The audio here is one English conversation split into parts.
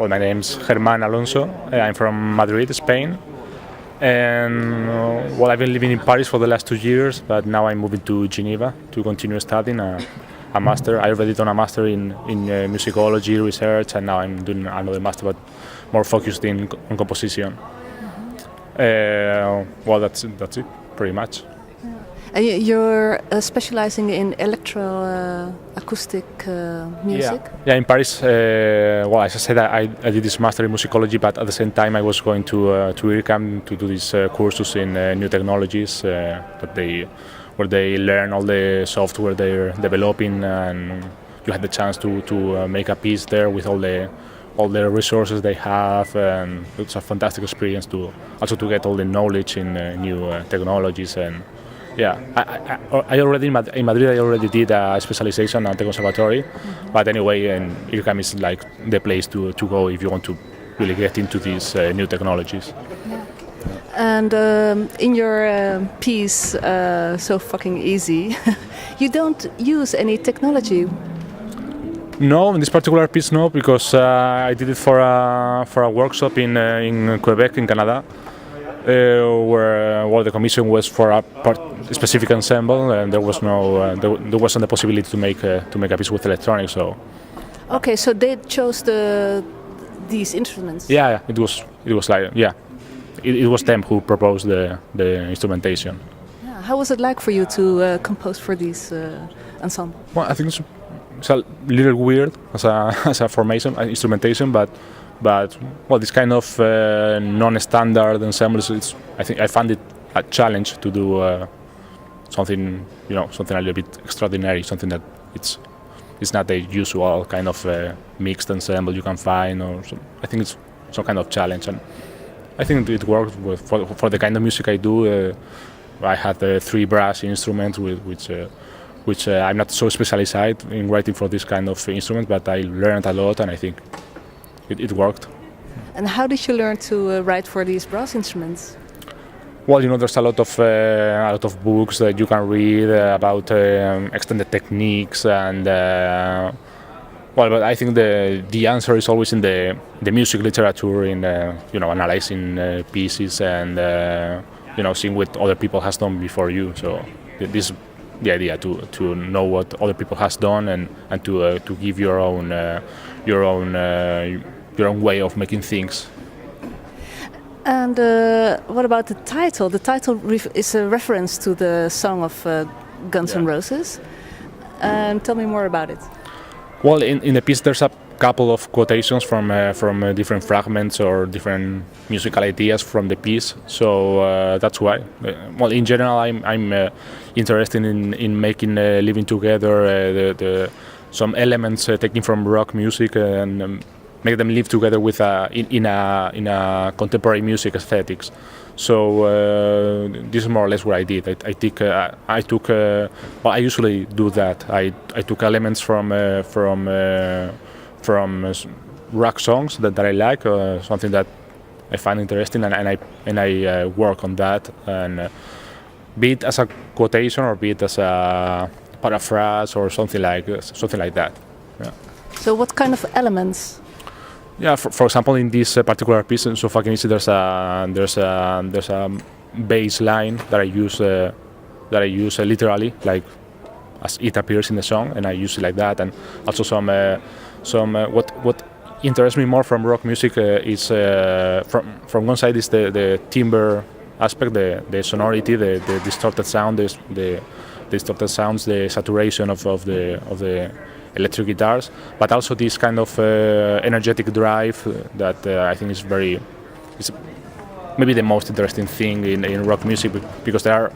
Well, my name's Germa Alonso. I'm from Madrid, Spain. And well, I've been living in Paris for the last 2 years, but now I'm moving to Geneva to continue studying a master. I already done a master in musicology research, and now I'm doing another master, but more focused on composition. Well, that's it, pretty much. And you're specializing in electroacoustic music? Yeah, in Paris, well, as I said, I did this master in musicology, but at the same time I was going to IRCAM to do these courses in new technologies where they learn all the software they're developing, and you had the chance to make a piece there with all the resources they have, and it's a fantastic experience to get all the knowledge in new technologies. And yeah, I already in Madrid I already did a specialization at the conservatory, but anyway, and IRCAM is like the place to go if you want to really get into these new technologies. Yeah. And in your piece, So Fucking Easy, you don't use any technology. No, in this particular piece, no, because I did it for a workshop in Quebec, in Canada. Where the commission was for a specific ensemble, and there was there wasn't the possibility to make a piece with electronics. So. Okay, so they chose these instruments. Yeah, it was like it was them who proposed the instrumentation. Yeah, how was it like for you to compose for these ensemble? Well, I think it's a little weird as a formation, instrumentation, but well, this kind of non-standard ensembles, I found it a challenge to do something a little bit extraordinary, something that it's not the usual kind of mixed ensemble you can find, or I think it's some kind of challenge, and I think it worked for the kind of music I do. I had 3 brass instruments which I'm not so specialized in writing for this kind of instrument, but I learned a lot, and I think it worked. And how did you learn to write for these brass instruments? Well, there's a lot of books that you can read about extended techniques, and but I think the answer is always in the music literature, in analyzing pieces and seeing what other people has done before you. So this is the idea, to know what other people has done, and to give your own way of making things. And what about the title? The title is a reference to the song of Guns N' Roses. Tell me more about it. Well, in the piece there's a couple of quotations from different fragments or different musical ideas from the piece. So that's why. Well, in general, I'm interested in making living together some elements taken from rock music and make them live together with in a contemporary music aesthetics. So this is more or less what I did. I usually do that. I took elements from rock songs that I like, something that I find interesting, and I work on that, and be it as a quotation or be it as a paraphrase or something like that. Yeah. So what kind of elements? Yeah, for example, in this particular piece, So Fucking Easy, there's a bass line that I use literally, like as it appears in the song, and I use it like that. And also what interests me more from rock music is from one side is the timbre aspect, the sonority, the distorted sound, the distorted sounds, the saturation of the electric guitars, but also this kind of energetic drive that I think is maybe the most interesting thing in rock music, because there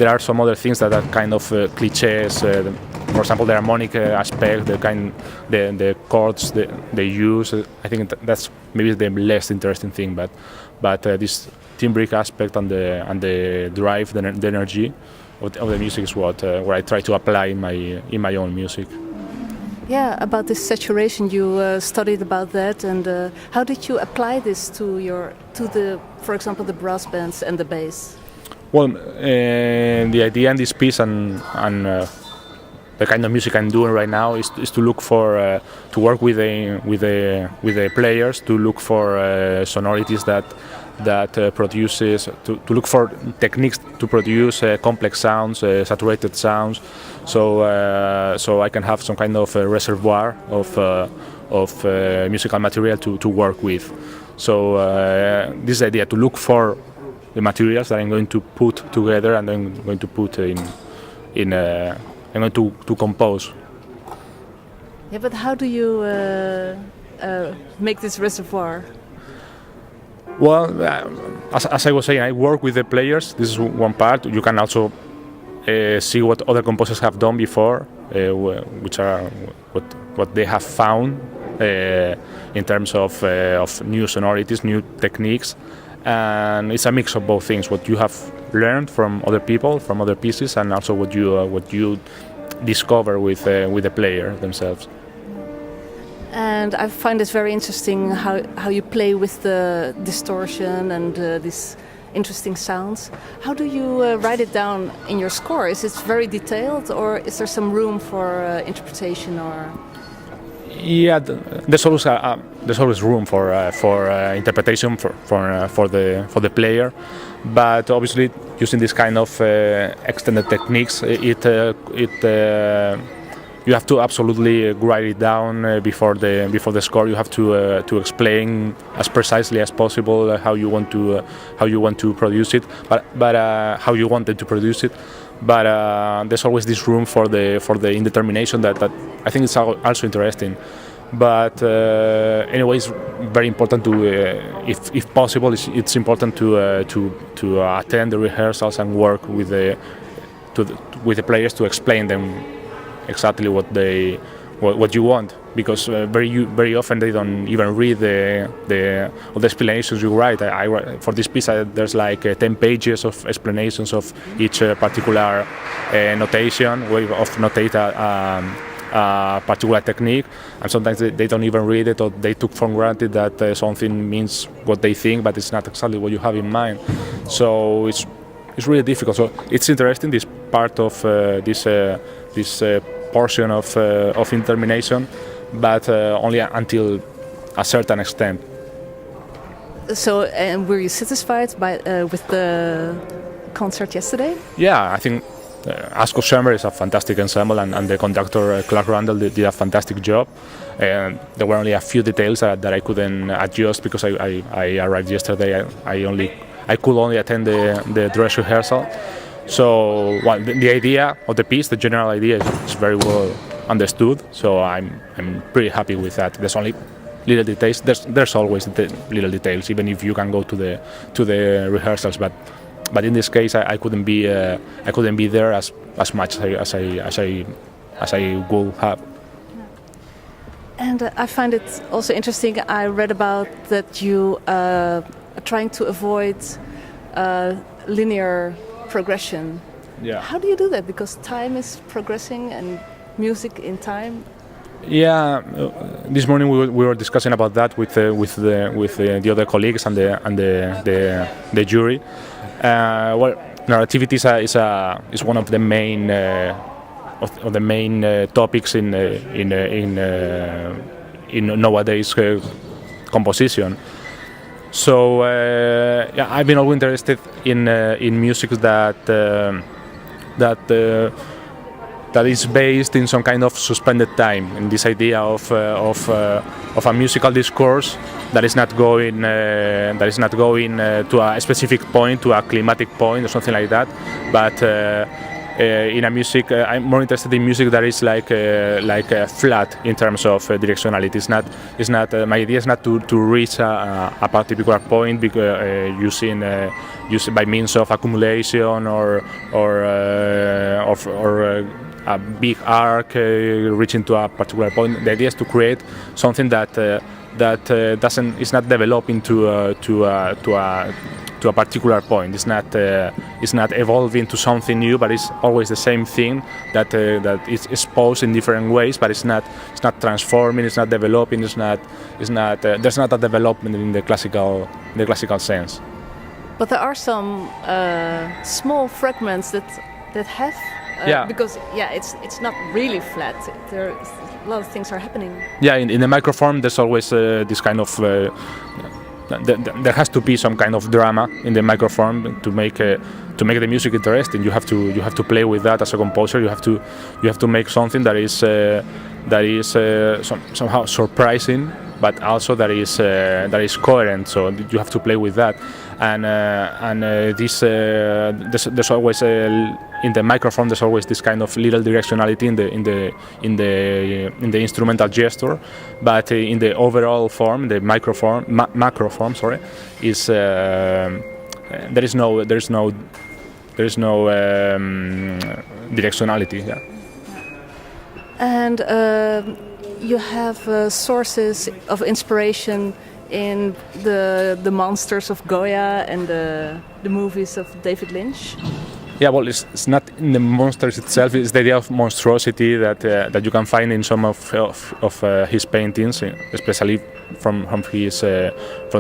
are some other things that are kind of cliches. For example, the harmonic aspect, the chords they use. I think that's maybe the less interesting thing, but this timbric aspect and the drive, the energy of the music is what I try to apply in my own music. Yeah, about this saturation, you studied about that, and how did you apply this to for example, the brass bands and the bass? Well, the idea in this piece and the kind of music I'm doing right now is to look for to work with the players, to look for sonorities that produces, to look for techniques to produce complex sounds, saturated sounds, so I can have some kind of reservoir of musical material to work with. So this idea to look for the materials that I'm going to put together and I'm going to put I'm going to compose. Yeah, but how do you make this reservoir? Well, as I was saying, I work with the players. This is one part. You can also see what other composers have done before, which are what they have found in terms of new sonorities, new techniques, and it's a mix of both things. What you have learned from other people, from other pieces, and also what you discover with the player themselves. And I find it very interesting how you play with the distortion and these interesting sounds. How do you write it down in your score? Is it very detailed, or is there some room for interpretation? Or yeah, there's always room for interpretation for the player, but obviously using this kind of extended techniques, you have to absolutely write it down before the score. You have to explain as precisely as possible how you want to produce it, but how you wanted to produce it. But there's always this room for the indetermination that I think is also interesting. But anyway, it's very important to, if possible, it's important to attend the rehearsals and work with the players to explain them exactly what you want, because very often they don't even read all the explanations you write. I for this piece there's like 10 pages of explanations of each particular notation, way of notate a particular technique, and sometimes they don't even read it, or they took for granted that something means what they think, but it's not exactly what you have in mind. So it's really difficult. So it's interesting, this part of this portion of indetermination, but only until a certain extent. So, and were you satisfied with the concert yesterday? Yeah, I think Asco Chamber is a fantastic ensemble, and the conductor Clark Randall did a fantastic job. And there were only a few details that I couldn't adjust because I arrived yesterday. I could only attend the dress rehearsal. So the idea of the piece, the general idea, is very well understood. So I'm pretty happy with that. There's only little details. There's always little details, even if you can go to the rehearsals. But in this case, I couldn't be there as much as I would have. And I find it also interesting. I read about that you are trying to avoid linear progression. Yeah. How do you do that? Because time is progressing and music in time. Yeah, this morning we were discussing about that with the other colleagues and the jury. Well, narrativity is one of the main topics in nowadays composition. So yeah, I've been always interested in music that is based in some kind of suspended time, in this idea of a musical discourse that is not going to a specific point, to a climatic point or something like that, but in a music, I'm more interested in music that is like flat in terms of directionality. It's not. My idea is not to reach a particular point using by means of accumulation or a big arc reaching to a particular point. The idea is to create something that is not developing to a particular point. It's not evolving to something new, but it's always the same thing that is exposed in different ways. But it's not transforming. It's not developing. There's not a development in the classical sense. But there are some small fragments that have Yeah. Because it's not really flat. There a lot of things are happening. Yeah, in the microform, there's always this kind of there has to be some kind of drama in the microform to make the music interesting. You have to play with that as a composer. You have to make something that is somehow surprising, but also that is coherent. So you have to play with that, and there's always in the microphone there's always this kind of little directionality in the instrumental gesture, but in the overall form, the macroform, sorry, is there is no directionality. Yeah. And you have sources of inspiration in the monsters of Goya and the movies of David Lynch. Yeah, well, it's not in the monsters itself. It's the idea of monstrosity that you can find in some of his paintings, especially from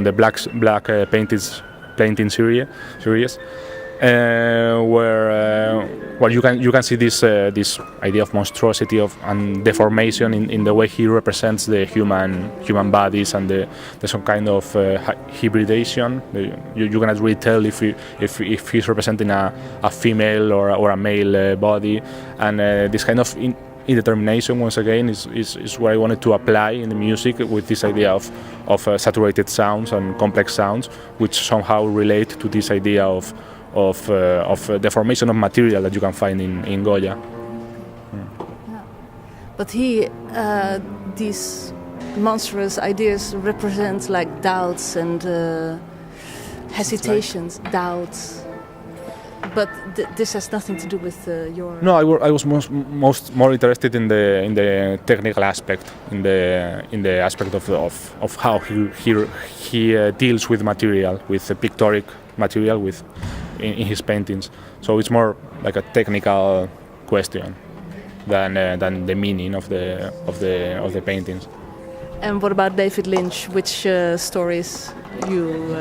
the black painting series. Where you can see this idea of monstrosity and deformation in the way he represents the human bodies, and there's some kind of hybridization. You cannot really tell if he's representing a female or a male body, and this kind of indetermination once again is what I wanted to apply in the music with this idea of saturated sounds and complex sounds, which somehow relate to this idea of deformation of material that you can find in Goya. Yeah. But these monstrous ideas represent like doubts and hesitations, doubts. But this has nothing to do with your. No, I was more interested in the technical aspect, in the aspect of how he deals with material, with the pictoric material, in his paintings. So it's more like a technical question than the meaning of the paintings. And what about David Lynch? Which stories you?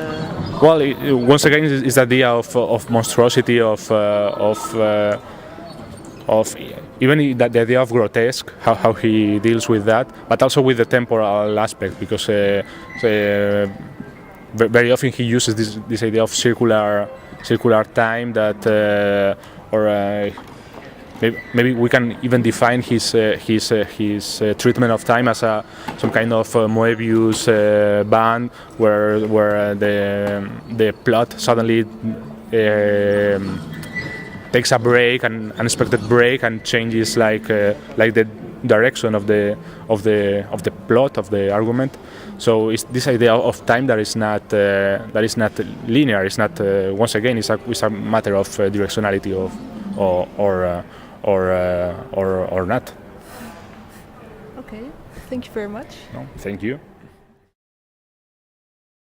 Well, once again, it's the idea of monstrosity, of even the idea of grotesque, how he deals with that, but also with the temporal aspect, because very often he uses this idea of circular time that, maybe we can even define his treatment of time as some kind of Moebius band, where the plot suddenly takes a break, an unexpected break, and changes like the direction of the plot of the argument. So it's this idea of time that is not linear. It's not once again. It's a matter of directionality or not. Okay. Thank you very much. No, thank you.